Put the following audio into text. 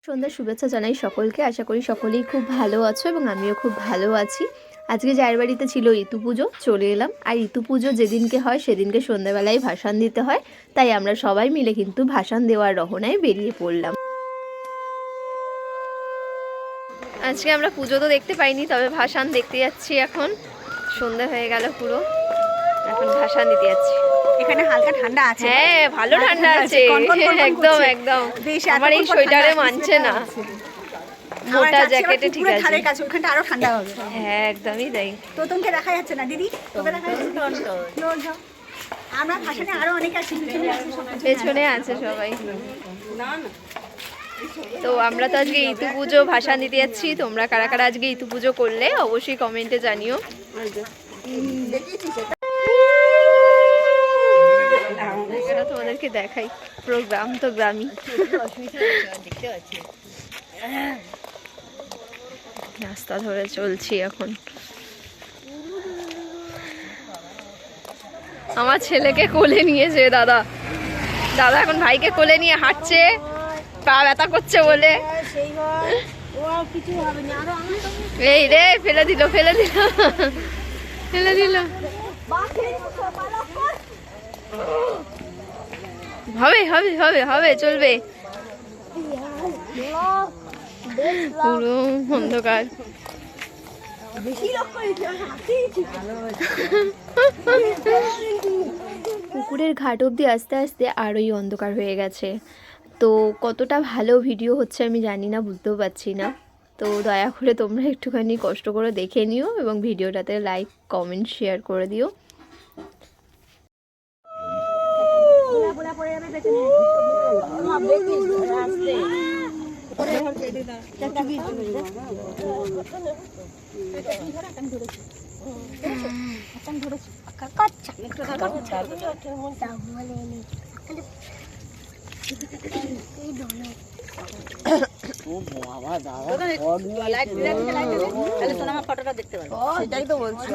সন্ধ্যার শুভেচ্ছা জানাই সকলকে। আশা করি সকলেই খুব ভালো আছো এবং আমিও খুব ভালো আছি। আজকে যার বাড়িতে ছিল ঋতু পুজো, চলে এলাম। আর ঋতু পুজো যেদিনকে হয় সেদিনকে সন্ধ্যাবেলায় ভাসান দিতে হয়, তাই আমরা সবাই মিলে কিন্তু ভাসান দেওয়ার রহনায় বেরিয়ে পড়লাম। আজকে আমরা পুজো তো দেখতে পাইনি, তবে ভাসান দেখতে যাচ্ছি। এখন সন্ধ্যা হয়ে গেল পুরো, এখন ভাসান দিতে যাচ্ছি। এখানে হালকা ঠান্ডা আছে। হ্যাঁ, ভালো ঠান্ডা আছে, একদম একদম। আমার এই সোয়েটারে মানছে না, মোটা জ্যাকেটে ঠিক আছে। ধারে কাছে ওখানটা আরো ঠান্ডা হবে। হ্যাঁ, একদমই তাই। তো তোমাকে দেখা যাচ্ছে না দিদি, তোকে দেখা যাচ্ছে। আমরা ভাসানে আরো অনেক আছি, পেছনে আছে সবাই। তো আমরা তো আজকে ঋতু পুজো ভাসান দিতে যাচ্ছি। তোমরা কারা কারা আজকে ঋতু পুজো করলে অবশ্যই কমেন্টে জানিও। তোমাদেরকে দেখাই, প্রোগ্রাম তো গ্রামই। রাস্তা ধরে চলছি এখন। আমার ছেলেকে কোলে নিয়েছে দাদা। দাদা এখন ভাইকে কোলে নিয়ে হাঁটছে, পা ব্যথা করছে বলে। এই রে, ফেলে দিল ফেলে দিল ফেলে দিল। হবে হবে হবে হবে, চলবে। পুরো অন্ধকার। পুকুরের ঘাট অবধি আস্তে আস্তে আরোই অন্ধকার হয়ে গেছে। তো কতটা ভালো ভিডিও হচ্ছে আমি জানি না, বুঝতেও পারছি না। তো দয়া করে তোমরা একটুখানি কষ্ট করে দেখে নিও এবং ভিডিওটাতে লাইক কমেন্ট শেয়ার করে দিও। ফটোটা দেখতে পারো, সেটাই তো বলছি।